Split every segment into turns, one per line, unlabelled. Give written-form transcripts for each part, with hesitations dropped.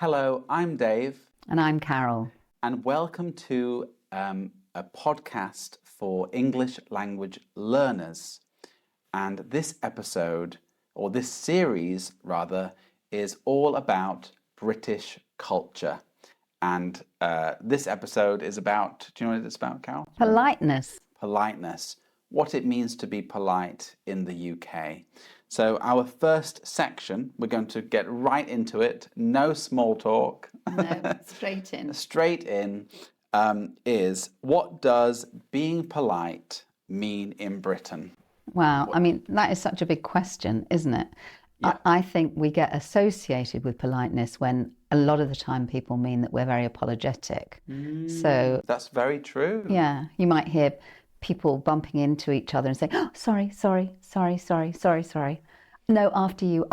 Hello, I'm Dave.
And I'm Carol.
And welcome to a podcast for English language learners. And this episode, or this series rather, is all about British culture. And this episode is about, do you know what it's about, Carol?
Politeness.
Politeness. What it means to be polite in the UK. So our first section, we're going to get right into it. No small talk.
No, straight in.
Straight in is, what does being polite mean in Britain?
Wow. I mean, that is such a big question, isn't it?
Yeah.
I think we get associated with politeness when a lot of the time people mean that we're very apologetic. So
That's very true.
yeah, you might hear people bumping into each other and saying, oh, sorry. No, after you.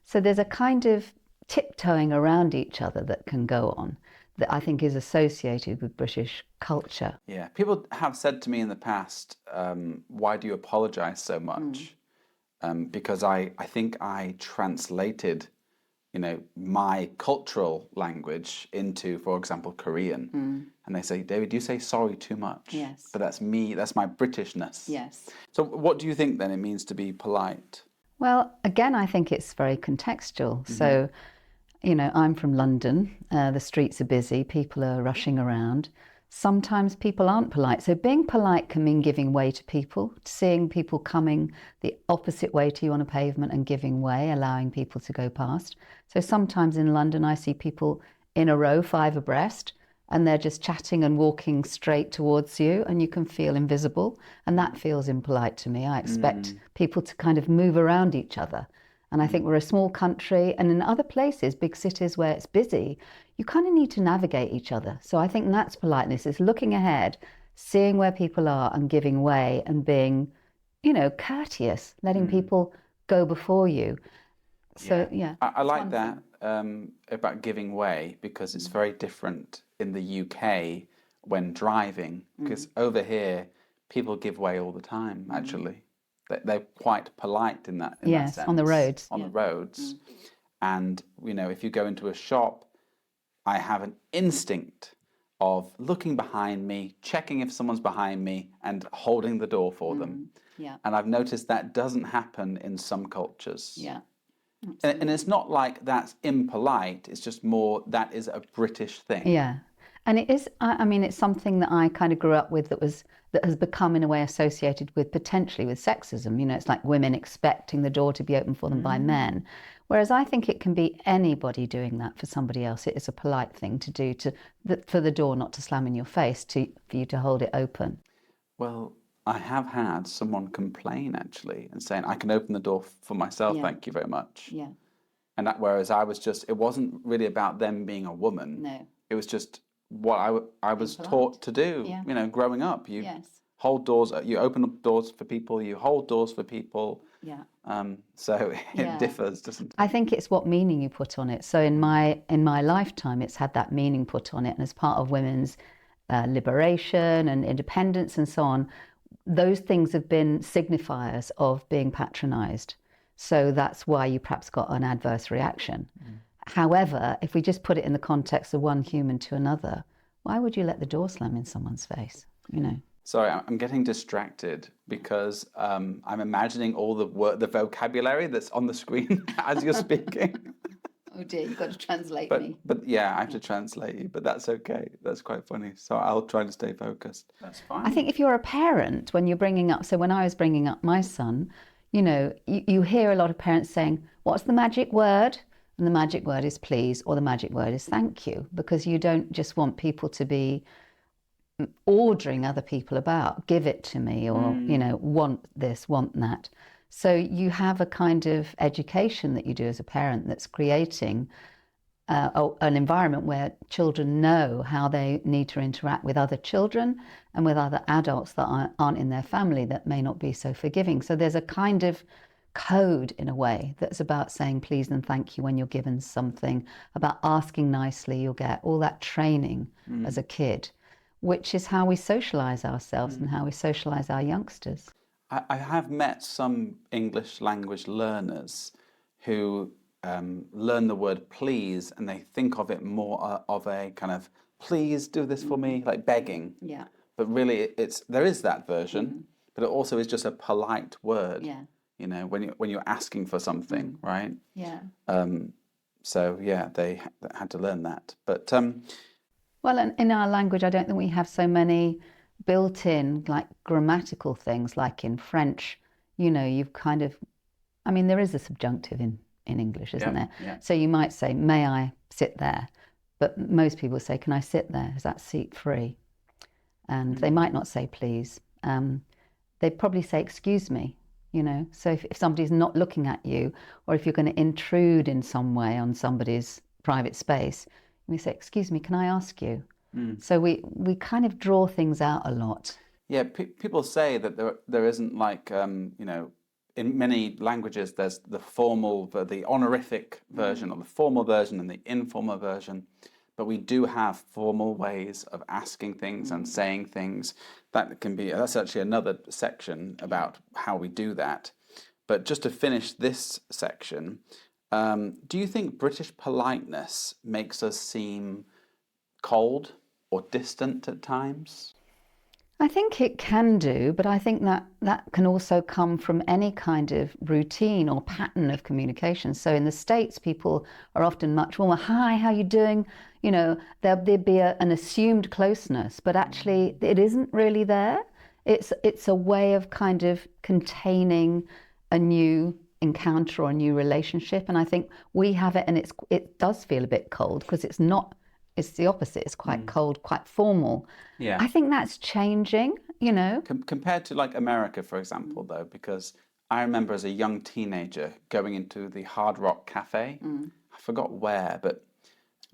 So there's a kind of tiptoeing around each other that can go on that I think is associated with British culture.
Yeah. People have said to me in the past, why do you apologize so much? Because I think I translated, my cultural language into, for example, Korean. And they say, David, you say sorry too much.
Yes.
But that's me, that's my Britishness.
Yes.
So what do you think then it means to be polite?
Well, again, I think it's very contextual. So, I'm from London. The streets are busy. People are rushing around. Sometimes people aren't polite. So being polite can mean giving way to people, seeing people coming the opposite way to you on a pavement and giving way, allowing people to go past. So sometimes in London, I see people in a row, 5 abreast, and they're just chatting and walking straight towards you, and you can feel invisible. And that feels impolite to me. I expect people to kind of move around each other. And I think we're a small country, and in other places, big cities where it's busy, you kind of need to navigate each other. So I think that's politeness, is looking ahead, seeing where people are and giving way and being, courteous, letting people go before you. So, yeah.
I like that about giving way, because it's very different in the UK when driving, because over here, people give way all the time, actually. They're quite polite in that sense.
On the roads.
On the roads. And, if you go into a shop, I have an instinct of looking behind me, checking if someone's behind me, and holding the door for them.
Yeah.
And I've noticed that doesn't happen in some cultures.
Yeah.
And it's not like that's impolite, it's just more that is a British thing.
Yeah. And it is, it's something that I kind of grew up with that has become in a way associated with potentially with sexism. It's like women expecting the door to be opened for them by men. Whereas I think it can be anybody doing that for somebody else. It is a polite thing to do for the door not to slam in your face, for you to hold it open.
Well, I have had someone complain actually and saying, I can open the door for myself, thank you very much.
Yeah.
And whereas it wasn't really about them being a woman.
No.
It was just what I was taught to do, growing up. You hold doors, you open doors for people, you hold doors for people.
Yeah.
So it differs, doesn't it?
I think it's what meaning you put on it. So in my lifetime, it's had that meaning put on it. And as part of women's liberation and independence and so on, those things have been signifiers of being patronised. So that's why you perhaps got an adverse reaction. However, if we just put it in the context of one human to another, why would you let the door slam in someone's face?
Sorry, I'm getting distracted because I'm imagining all the vocabulary that's on the screen as you're speaking.
Oh dear, you've got to translate me.
But yeah, I have to translate you, but that's okay. That's quite funny. So I'll try to stay focused. That's fine.
I think if you're a parent, when you're bringing up, so when I was bringing up my son, you hear a lot of parents saying, what's the magic word? And the magic word is please, or the magic word is thank you, because you don't just want people to be ordering other people about, give it to me, or, want this, want that. So you have a kind of education that you do as a parent that's creating an environment where children know how they need to interact with other children and with other adults that aren't in their family that may not be so forgiving. So there's a kind of code in a way that's about saying please and thank you when you're given something, about asking nicely. You'll get all that training as a kid, which is how we socialise ourselves and how we socialise our youngsters.
I have met some English language learners who learn the word please and they think of it more of a kind of please do this for me, like begging.
Yeah.
But really, there is that version, but it also is just a polite word.
Yeah.
You know, when you're asking for something, right?
Yeah.
So yeah, they had to learn that. But
well, in our language, I don't think we have so many built-in like grammatical things like in French. You know, you've kind of, I mean, there is a subjunctive in English, isn't there?
Yeah.
So you might say, may I sit there? But most people say, can I sit there? Is that seat free? And they might not say please. They'd probably say, excuse me, you know. So if somebody's not looking at you, or if you're going to intrude in some way on somebody's private space, we say, excuse me, can I ask you? So we kind of draw things out a lot.
Yeah, people say that there isn't like, you know, in many languages there's the formal, the honorific version, or the formal version and the informal version. But we do have formal ways of asking things and saying things. That's actually another section about how we do that. But just to finish this section, do you think British politeness makes us seem cold or distant at times?
I think it can do, but I think that can also come from any kind of routine or pattern of communication. So in the States, people are often much warmer. Hi, how you doing? You know, there'd be an assumed closeness, but actually it isn't really there. It's a way of kind of containing a new encounter or a new relationship. And I think we have it, and it does feel a bit cold because it's not. It's the opposite. It's quite cold, quite formal.
Yeah.
I think that's changing, you know.
Compared to like America, for example, though, because I remember as a young teenager going into the Hard Rock Cafe. I forgot where, but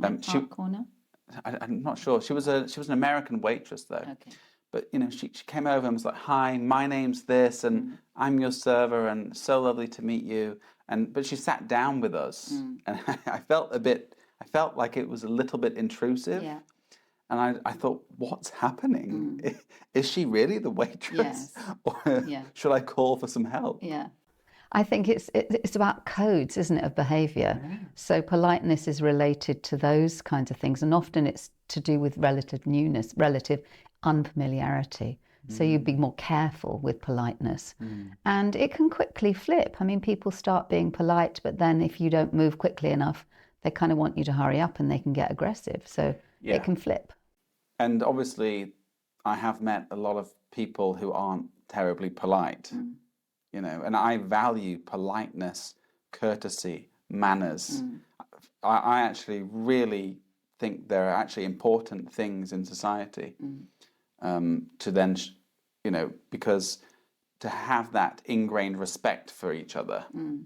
Park Corner.
I'm not sure. She was an American waitress though.
Okay.
But you know, she came over and was like, "Hi, my name's this, and I'm your server, and so lovely to meet you." But she sat down with us, and I felt like it was a little bit intrusive.
Yeah.
And I thought, what's happening? Is she really the waitress?
Yes.
Or
Yeah.
should I call for some help?
Yeah. I think it's about codes, isn't it, of behaviour.
Yeah.
So politeness is related to those kinds of things, and often it's to do with relative newness, relative unfamiliarity. So you'd be more careful with politeness. And it can quickly flip. I mean, people start being polite, but then if you don't move quickly enough, they kind of want you to hurry up and they can get aggressive. So it can flip.
And obviously, I have met a lot of people who aren't terribly polite, you know, and I value politeness, courtesy, manners. I actually really think they're actually important things in society to then, you know, because to have that ingrained respect for each other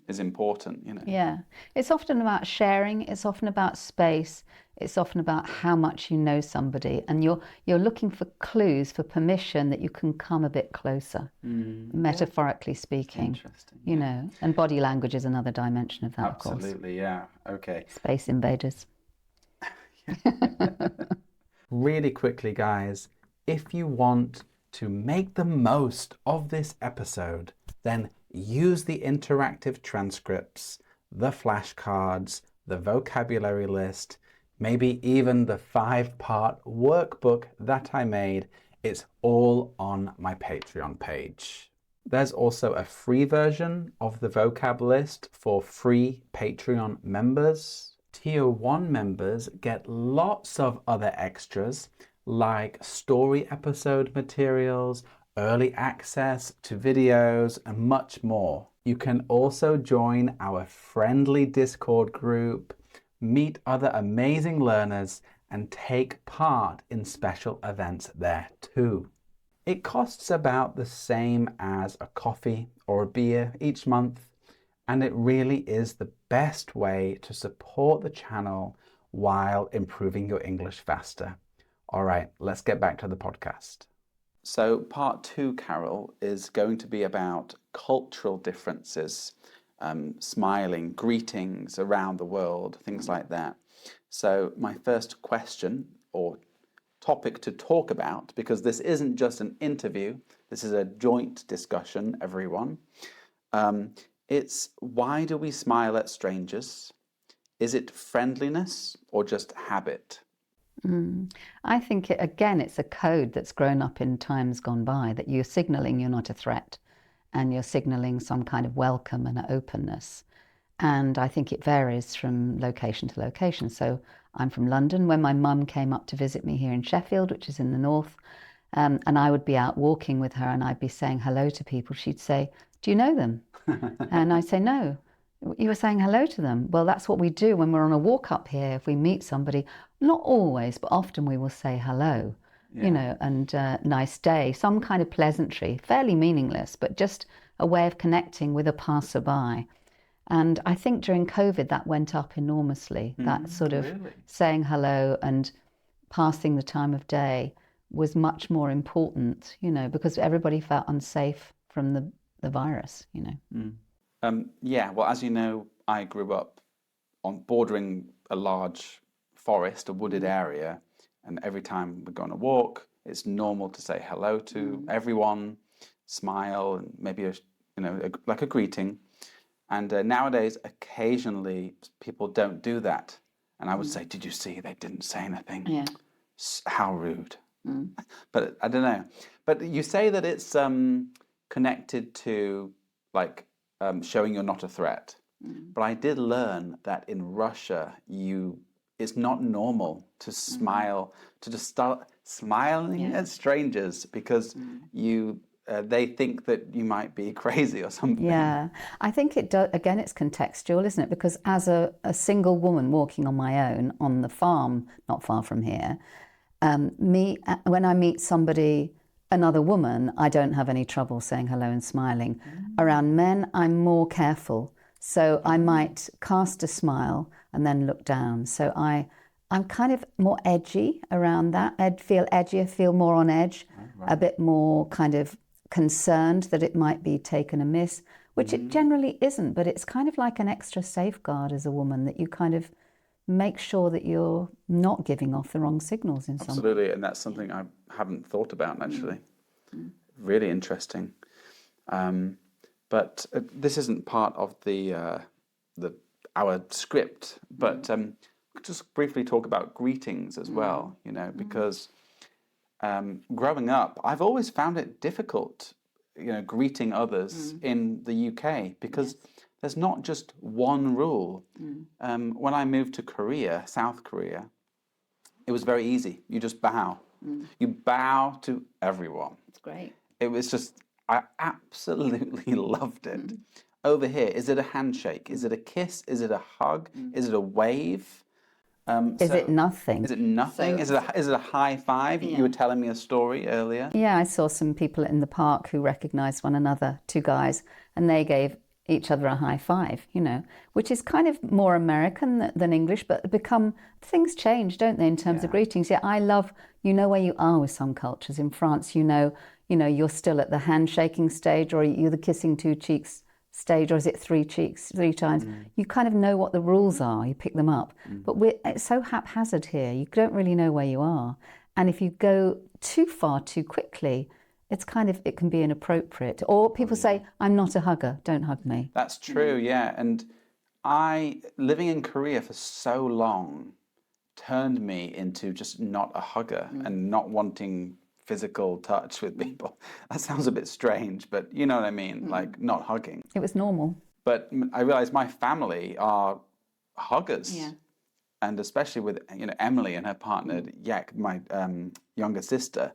is important, you know.
Yeah. It's often about sharing. It's often about space. It's often about how much you know somebody, and you're looking for clues, for permission that you can come a bit closer, metaphorically speaking.
Interesting.
You know, and body language is another dimension of that, of course.
Absolutely, yeah. Okay.
Space invaders.
Really quickly, guys, if you want to make the most of this episode, then use the interactive transcripts, the flashcards, the vocabulary list, maybe even the 5-part workbook that I made. It's all on my Patreon page. There's also a free version of the vocab list for free Patreon members. Tier 1 members get lots of other extras like story episode materials, early access to videos, and much more. You can also join our friendly Discord group, meet other amazing learners, and take part in special events there too. It costs about the same as a coffee or a beer each month, and it really is the best way to support the channel while improving your English faster. All right, let's get back to the podcast. So part 2, Carol, is going to be about cultural differences, smiling, greetings around the world, things like that. So my first question or topic to talk about, because this isn't just an interview, this is a joint discussion, everyone. It's why do we smile at strangers? Is it friendliness or just habit?
I think, again, it's a code that's grown up in times gone by that you're signaling you're not a threat and you're signaling some kind of welcome and openness. And I think it varies from location to location. So I'm from London. When my mum came up to visit me here in Sheffield, which is in the north, and I would be out walking with her and I'd be saying hello to people, she'd say, "Do you know them?" And I'd say, "No." "You were saying hello to them." "Well, that's what we do when we're on a walk up here. If we meet somebody, not always, but often we will say hello, and nice day, some kind of pleasantry, fairly meaningless, but just a way of connecting with a passerby. And I think during COVID that went up enormously. That sort of
Really?
saying hello and passing the time of day was much more important, because everybody felt unsafe from the virus.
Yeah, well, as you know, I grew up on bordering a large forest, a wooded area, and every time we go on a walk, it's normal to say hello to everyone, smile, and maybe like a greeting. And nowadays, occasionally, people don't do that. And I would say, "Did you see? They didn't say anything.
Yeah.
How rude." But I don't know. But you say that it's connected to like showing you're not a threat. But I did learn that in Russia, it's not normal to smile, to just start smiling at strangers because they think that you might be crazy or something.
Yeah, I think it does. Again, it's contextual, isn't it? Because as a single woman walking on my own on the farm, not far from here, when I meet somebody, another woman, I don't have any trouble saying hello and smiling. Around men, I'm more careful. So I might cast a smile and then look down. So I'm kind of more edgy around that. I'd feel edgier, feel more on edge, a bit more kind of concerned that it might be taken amiss, which it generally isn't, but it's kind of like an extra safeguard as a woman that you kind of make sure that you're not giving off the wrong signals in some way.
Absolutely, and that's something I haven't thought about actually. Really interesting. But this isn't part of our script, but just briefly talk about greetings as well, because growing up, I've always found it difficult, greeting others in the UK because there's not just one rule. When I moved to Korea, South Korea, it was very easy. You just bow. You bow to everyone.
It's great.
It was just, I absolutely loved it. Over here, is it a handshake? Is it a kiss? Is it a hug? Is it a wave?
Is it nothing?
Is it nothing? Is it a high five? You were telling me a story earlier.
Yeah, I saw some people in the park who recognised one another, two guys, and they gave each other a high five, which is kind of more American than English, but things change, don't they, in terms of greetings? Yeah, I love, where you are with some cultures. In France, you're still at the handshaking stage, or you're the kissing two cheeks stage, or is it three cheeks, three times? You kind of know what the rules are, you pick them up. But it's so haphazard here, you don't really know where you are. And if you go too far too quickly, it can be inappropriate. Or people say, "I'm not a hugger, don't hug me."
That's true, yeah. And living in Korea for so long turned me into just not a hugger and not wanting physical touch with people. That sounds a bit strange, but you know what I mean, like not hugging.
It was normal.
But I realized my family are huggers. Yeah. And especially with Emily and her partner, Yak, my younger sister,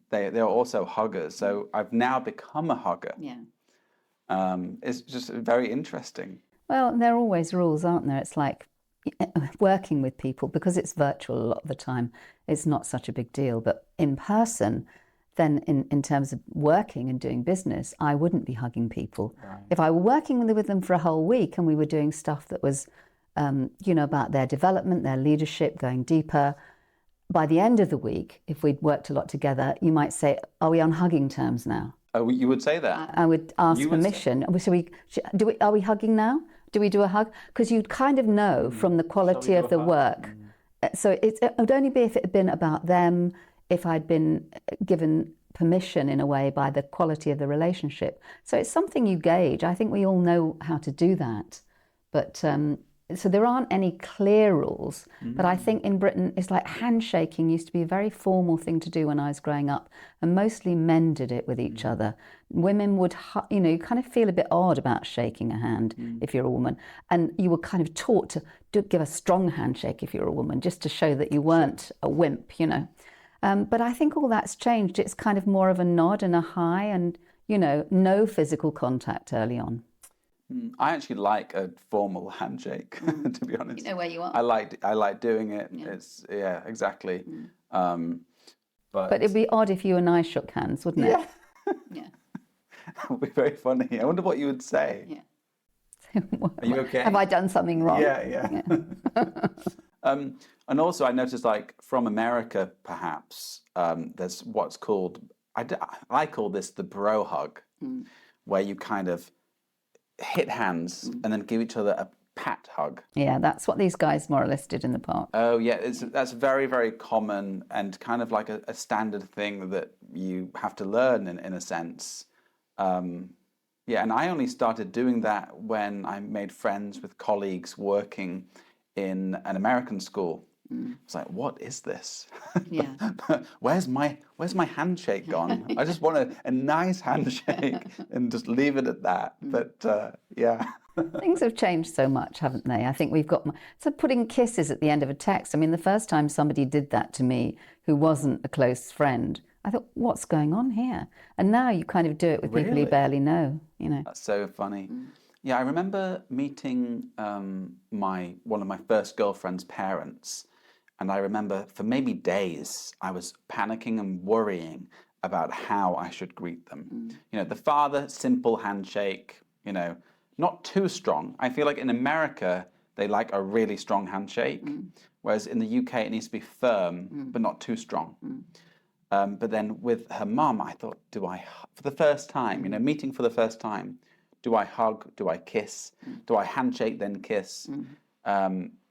they're also huggers. So I've now become a hugger.
Yeah.
It's just very interesting.
Well, there are always rules, aren't there? It's like working with people, because it's virtual a lot of the time, it's not such a big deal. But in person, then in terms of working and doing business, I wouldn't be hugging people. Right. If I were working with them for a whole week and we were doing stuff that was, about their development, their leadership, going deeper, by the end of the week, if we'd worked a lot together, you might say, "Are we on hugging terms now?"
Oh, you would say that?
I would ask permission. Are we hugging now? Do we do a hug? Because you'd kind of know from the quality of the work. So it would only be if it had been about them, if I'd been given permission in a way by the quality of the relationship. So it's something you gauge. I think we all know how to do that. But So there aren't any clear rules, but I think in Britain it's like handshaking used to be a very formal thing to do when I was growing up, and mostly men did it with each other. Women would, you kind of feel a bit odd about shaking a hand if you're a woman, and you were kind of taught to give a strong handshake if you're a woman, just to show that you weren't a wimp, But I think all that's changed. It's kind of more of a nod and a hi, and no physical contact early on.
I actually like a formal handshake, to be honest.
You know where you are.
I like doing it. Yeah. It's exactly.
But it'd be odd if you and I shook hands, wouldn't it?
Yeah. That would be very funny. I wonder what you would say.
Yeah.
Are you okay?
Have I done something wrong?
Yeah. And also I noticed, like, from America, perhaps, there's what's called, I call this the bro hug, where you kind of hit hands and then give each other a pat hug.
Yeah, that's what these guys more or less did in the park.
Oh, yeah, that's very, very common and kind of like a standard thing that you have to learn in a sense. Yeah, and I only started doing that when I made friends with colleagues working in an American school. It's like, what is this?
Yeah.
Where's my handshake gone? I just want a nice handshake and just leave it at that. But yeah.
Things have changed so much, haven't they? I think we've got putting kisses at the end of a text. I mean, the first time somebody did that to me who wasn't a close friend, I thought, what's going on here? And now you kind of do it with people you barely know,
That's so funny. Yeah, I remember meeting one of my first girlfriend's parents. And I remember for maybe days, I was panicking and worrying about how I should greet them. The father, simple handshake, not too strong. I feel like in America, they like a really strong handshake, whereas in the UK, it needs to be firm, but not too strong. But then with her mum, I thought, for the first time, meeting for the first time, do I hug? Do I kiss? Do I handshake, then kiss?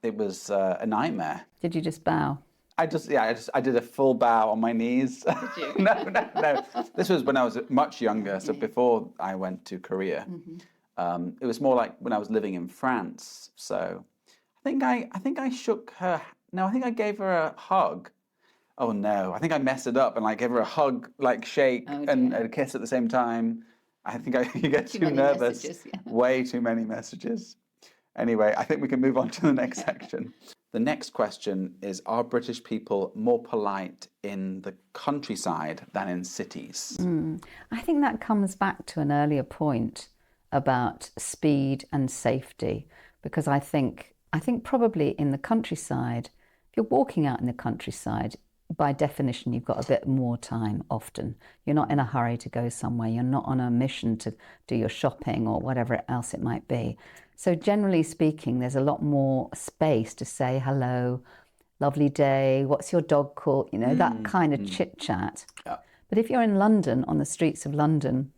It was a nightmare.
Did you just bow?
I did a full bow on my knees.
Did you?
No. This was when I was much younger, so before I went to Korea. It was more like when I was living in France. So I think I shook her. No, I think I gave her a hug. Oh no, I think I messed it up and gave her a hug, shake and a kiss at the same time. I think you get too nervous. Way too many messages. Anyway, I think we can move on to the next section. The next question is, are British people more polite in the countryside than in cities?
I think that comes back to an earlier point about speed and safety, because I think probably in the countryside, if you're walking out in the countryside, by definition, you've got a bit more time often. You're not in a hurry to go somewhere. You're not on a mission to do your shopping or whatever else it might be. So generally speaking, there's a lot more space to say hello, lovely day, what's your dog called? That kind of chit chat. Yeah. But if you're in London, on the streets of London,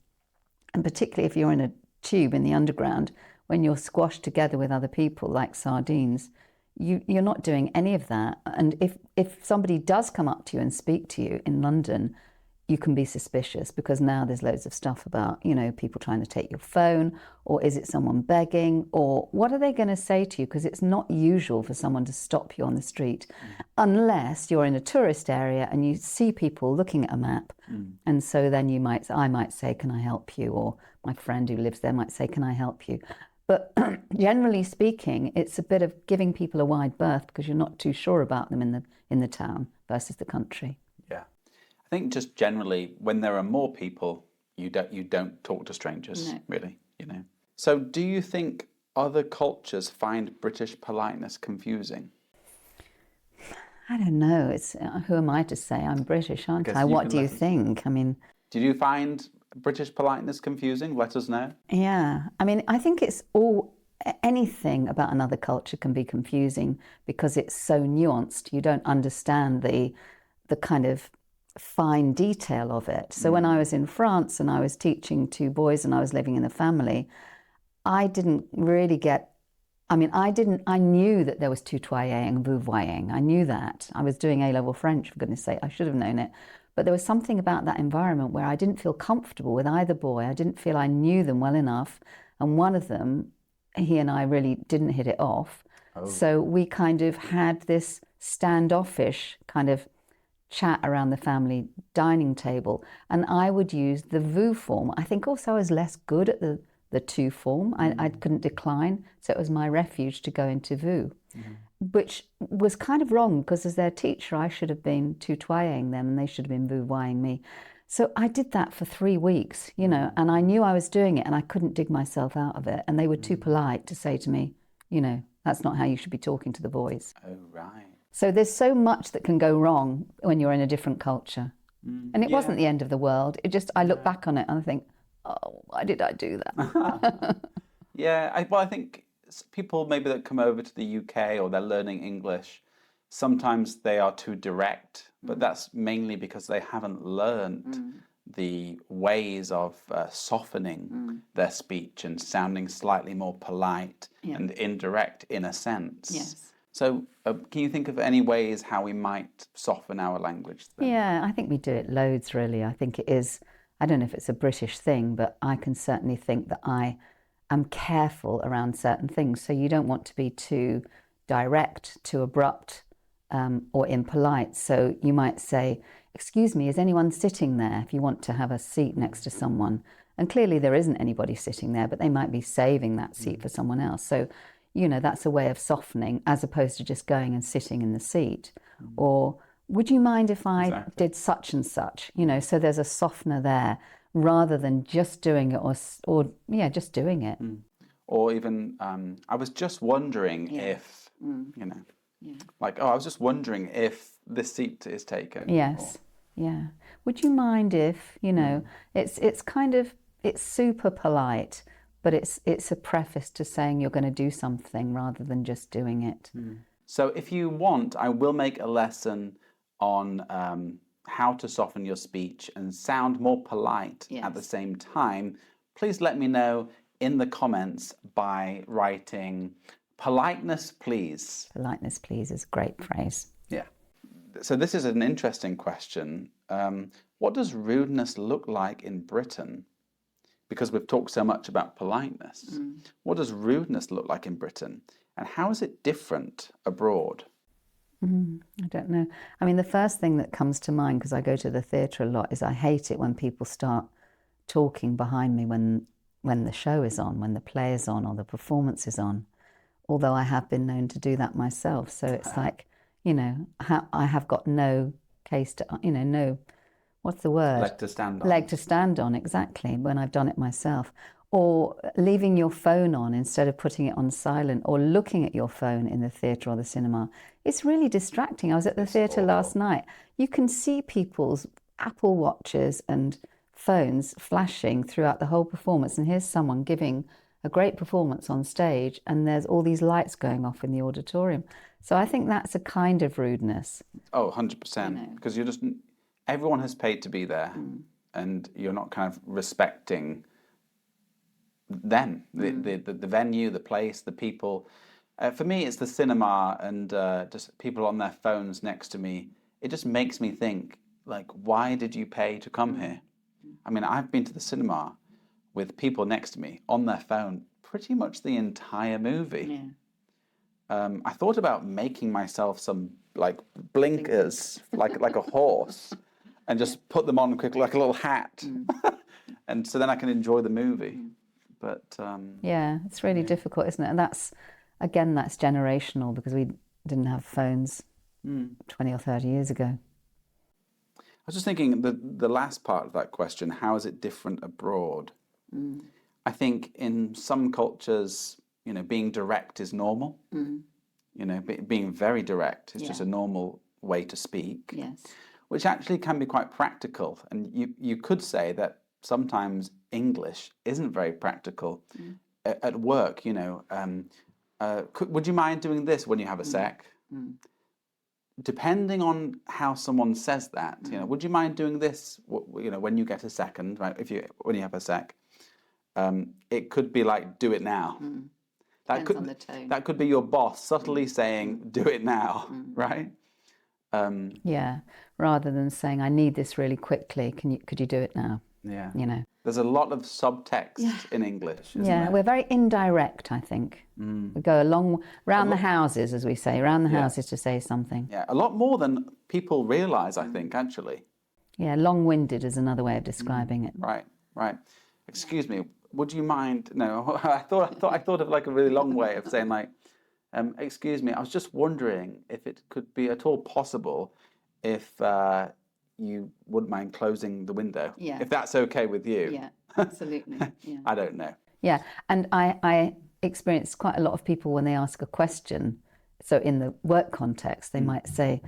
and particularly if you're in a tube in the underground, when you're squashed together with other people like sardines, you're not doing any of that. And if somebody does come up to you and speak to you in London, you can be suspicious, because now there's loads of stuff about, people trying to take your phone, or is it someone begging, or what are they going to say to you? Because it's not usual for someone to stop you on the street unless you're in a tourist area and you see people looking at a map. And so then I might say, can I help you? Or my friend who lives there might say, can I help you? But generally speaking, it's a bit of giving people a wide berth, because you're not too sure about them in the town versus the country.
Yeah, I think just generally, when there are more people, you don't talk to strangers, really. So, do you think other cultures find British politeness confusing?
I don't know. Who am I to say? I'm British, aren't I? What do you think? I mean,
did you find British politeness confusing? Let us know.
Yeah. I mean, I think anything about another culture can be confusing because it's so nuanced. You don't understand the kind of fine detail of it. So when I was in France and I was teaching 2 boys and I was living in a family, I didn't really I knew that there was tutoyer and vouvoyer. I knew that. I was doing A-level French, for goodness sake. I should have known it. But there was something about that environment where I didn't feel comfortable with either boy. I didn't feel I knew them well enough. And one of them, he and I really didn't hit it off. So we kind of had this standoffish kind of chat around the family dining table, and I would use the vous form. I think also I was less good at the tu form. I couldn't decline, so it was my refuge to go into vous, which was kind of wrong because as their teacher I should have been tutoying them and they should have been vous-voying me. So I did that for 3 weeks, you know, and I knew I was doing it and I couldn't dig myself out of it, and they were too polite to say to me, you know, that's not how you should be talking to the boys.
Oh, right.
So there's so much that can go wrong when you're in a different culture. And it wasn't the end of the world. It just, I look back on it and I think, oh, why did I do that?
Yeah, I think people maybe that come over to the UK or they're learning English, sometimes they are too direct, but that's mainly because they haven't learned the ways of softening their speech and sounding slightly more polite and indirect in a sense.
Yes.
So can you think of any ways how we might soften our language then?
Yeah, I think we do it loads, really. I think it is, I don't know if it's a British thing, but I can certainly think that I am careful around certain things. So you don't want to be too direct, too abrupt, or impolite. So you might say, excuse me, is anyone sitting there? If you want to have a seat next to someone. And clearly there isn't anybody sitting there, but they might be saving that seat for someone else. So, you know, that's a way of softening as opposed to just going and sitting in the seat. Or would you mind if I did such and such? You know, so there's a softener there rather than just doing it or just doing it.
Or even, I was just wondering if, you know, like, oh, I was just wondering if this seat is taken.
Yes, yeah. Would you mind if, you know, it's kind of, it's super polite, but it's a preface to saying you're going to do something rather than just doing it.
So if you want, I will make a lesson on how to soften your speech and sound more polite at the same time. Please let me know in the comments by writing politeness, please.
Politeness, please is a great phrase.
Yeah. So this is an interesting question. What does rudeness look like in Britain? Because we've talked so much about politeness. What does rudeness look like in Britain? And how is it different abroad?
I don't know. I mean, the first thing that comes to mind, because I go to the theatre a lot, is I hate it when people start talking behind me when the show is on, when the play is on or the performance is on. Although I have been known to do that myself. So it's like, you know, I have got no case to, you know, no, what's the word?
Leg to stand on.
Leg to stand on, exactly, when I've done it myself. Or leaving your phone on instead of putting it on silent, or looking at your phone in the theatre or the cinema. It's really distracting. I was at the theatre last night. You can see people's Apple Watches and phones flashing throughout the whole performance. And here's someone giving a great performance on stage and there's all these lights going off in the auditorium. So I think that's a kind of rudeness.
Oh, 100%. Because you're just, everyone has paid to be there and you're not kind of respecting them, the venue, the place, the people. For me, it's the cinema and just people on their phones next to me. It just makes me think, like, why did you pay to come here? I mean, I've been to the cinema with people next to me on their phone pretty much the entire movie. I thought about making myself some like blinkers, like a horse, and just put them on quickly, like a little hat, and so then I can enjoy the movie. But
yeah, it's really difficult, isn't it? And that's generational because we didn't have phones 20 or 30 years ago.
I was just thinking the last part of that question, how is it different abroad? I think in some cultures, you know, being direct is normal. You know, being very direct is just a normal way to speak. Which actually can be quite practical. And you could say that sometimes English isn't very practical. At work, you know, would you mind doing this when you have a sec? Depending on how someone says that, you know, would you mind doing this, you know, when you get a second, right? When you have a sec, it could be like, do it now. That could be your boss subtly saying, do it now, right?
Yeah, rather than saying, I need this really quickly. Could you do it now?
Yeah.
You know.
There's a lot of subtext in English, isn't there?
We're very indirect, I think. We go round the houses, as we say, round the houses to say something.
Yeah, a lot more than people realise, I think, actually.
Yeah, long-winded is another way of describing it.
Right. Excuse me, would you mind? No, I thought of like a really long way of saying like, excuse me, I was just wondering if it could be at all possible if you wouldn't mind closing the window.
Yeah.
If that's okay with you.
Yeah, absolutely. Yeah.
I don't know.
Yeah, and I experience quite a lot of people when they ask a question. So in the work context, they might say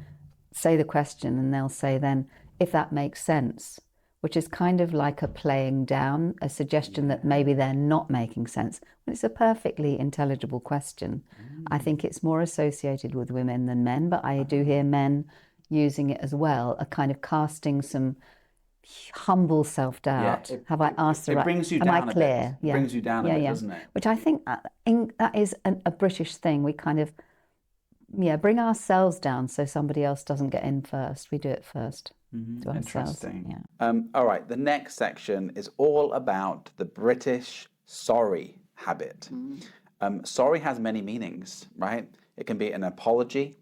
the question, and they'll say then, if that makes sense, which is kind of like a playing down, a suggestion that maybe they're not making sense. When it's a perfectly intelligible question. I think it's more associated with women than men, but I do hear men using it as well, a kind of casting some humble self-doubt. Have I asked the right?
It brings you
Am
down
I clear?
a bit. It brings you down a bit, doesn't it?
Which I think that is a British thing. We kind of bring ourselves down so somebody else doesn't get in first. We do it first. To ourselves.
Interesting. Yeah. All right, the next section is all about the British sorry habit. Sorry has many meanings, right? It can be an apology,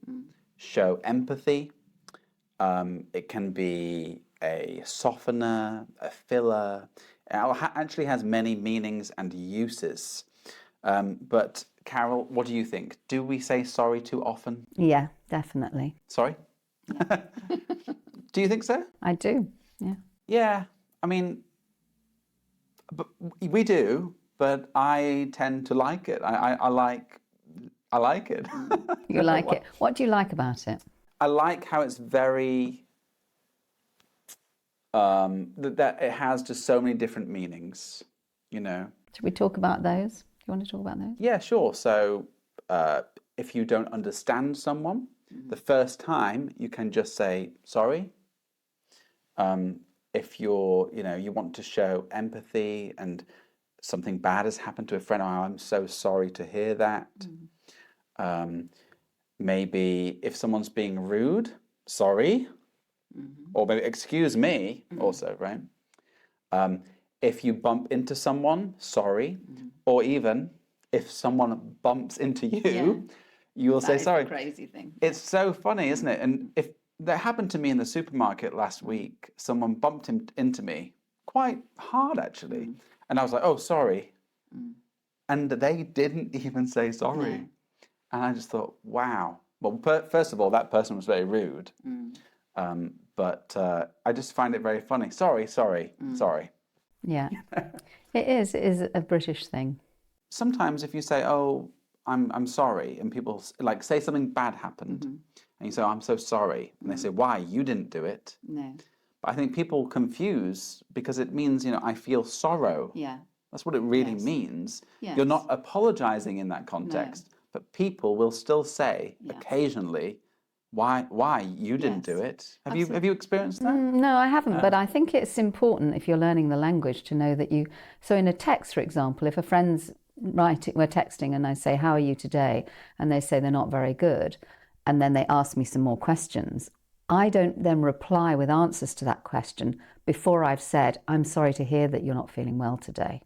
show empathy. It can be a softener, a filler. It actually has many meanings and uses. But Carol, what do you think? Do we say sorry too often?
Yeah, definitely.
Sorry? Yeah. Do you think so?
I do, yeah.
Yeah, I mean, we do, but I tend to like it. I like it.
You like it. What do you like about it?
I like how it's very, that it has just so many different meanings, you know.
Should we talk about those? Do you want to talk about those?
Yeah, sure. So if you don't understand someone, the first time you can just say sorry. If you want to show empathy and something bad has happened to a friend, oh, I'm so sorry to hear that. Maybe if someone's being rude, sorry. Or maybe excuse me also, right? If you bump into someone, sorry. Or even if someone bumps into you, you will say sorry.
That's a crazy thing.
It's so funny, isn't it? And if that happened to me in the supermarket last week, someone bumped into me quite hard, actually. And I was like, oh, sorry. And they didn't even say sorry. No. And I just thought, wow. Well, first of all, that person was very rude. But I just find it very funny. Sorry.
Yeah, it is a British thing.
Sometimes if you say, oh, I'm sorry, and people like say something bad happened, and you say, oh, I'm so sorry, and they say, why? You didn't do it.
No.
But I think people confuse because it means, I feel sorrow.
Yeah.
That's what it really means.
Yes.
You're not apologizing in that context, but people will still say occasionally, why you didn't do it? Have you experienced that?
No, I haven't, but I think it's important if you're learning the language to know that so in a text, for example, if a friend's we're texting and I say, how are you today? And they say they're not very good. And then they ask me some more questions. I don't then reply with answers to that question before I've said, I'm sorry to hear that you're not feeling well today.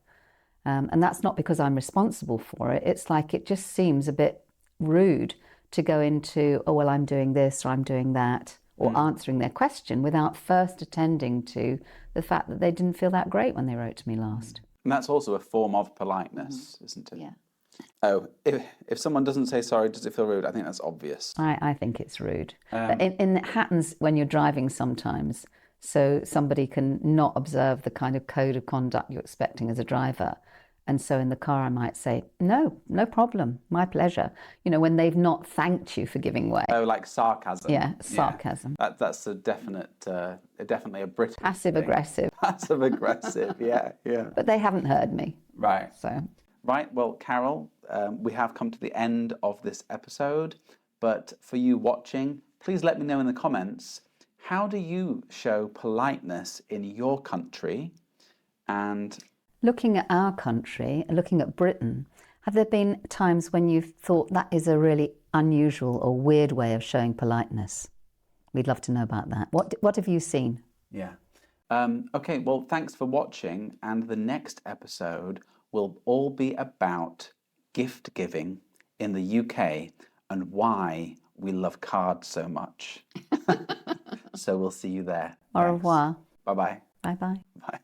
And that's not because I'm responsible for it. It's like it just seems a bit rude to go into, oh, well, I'm doing this or I'm doing that, or answering their question without first attending to the fact that they didn't feel that great when they wrote to me last.
And that's also a form of politeness, isn't it?
Yeah.
Oh, if someone doesn't say sorry, does it feel rude? I think that's obvious.
I think it's rude. But it happens when you're driving sometimes. So somebody can not observe the kind of code of conduct you're expecting as a driver. And so in the car, I might say, no problem, my pleasure. When they've not thanked you for giving way.
Oh, like sarcasm.
Yeah, sarcasm.
Yeah. That's a definitely a British
Passive-aggressive.
Passive-aggressive, yeah.
But they haven't heard me.
Right.
So.
Right, well, Carol, we have come to the end of this episode. But for you watching, please let me know in the comments, how do you show politeness in your country? And
looking at our country, looking at Britain, have there been times when you've thought that is a really unusual or weird way of showing politeness? We'd love to know about that. What have you seen?
Yeah. Okay, well, thanks for watching. And the next episode will all be about gift giving in the UK and why we love cards so much. So we'll see you there.
Au
Thanks.
revoir.
Bye-bye.
Bye bye.
Bye.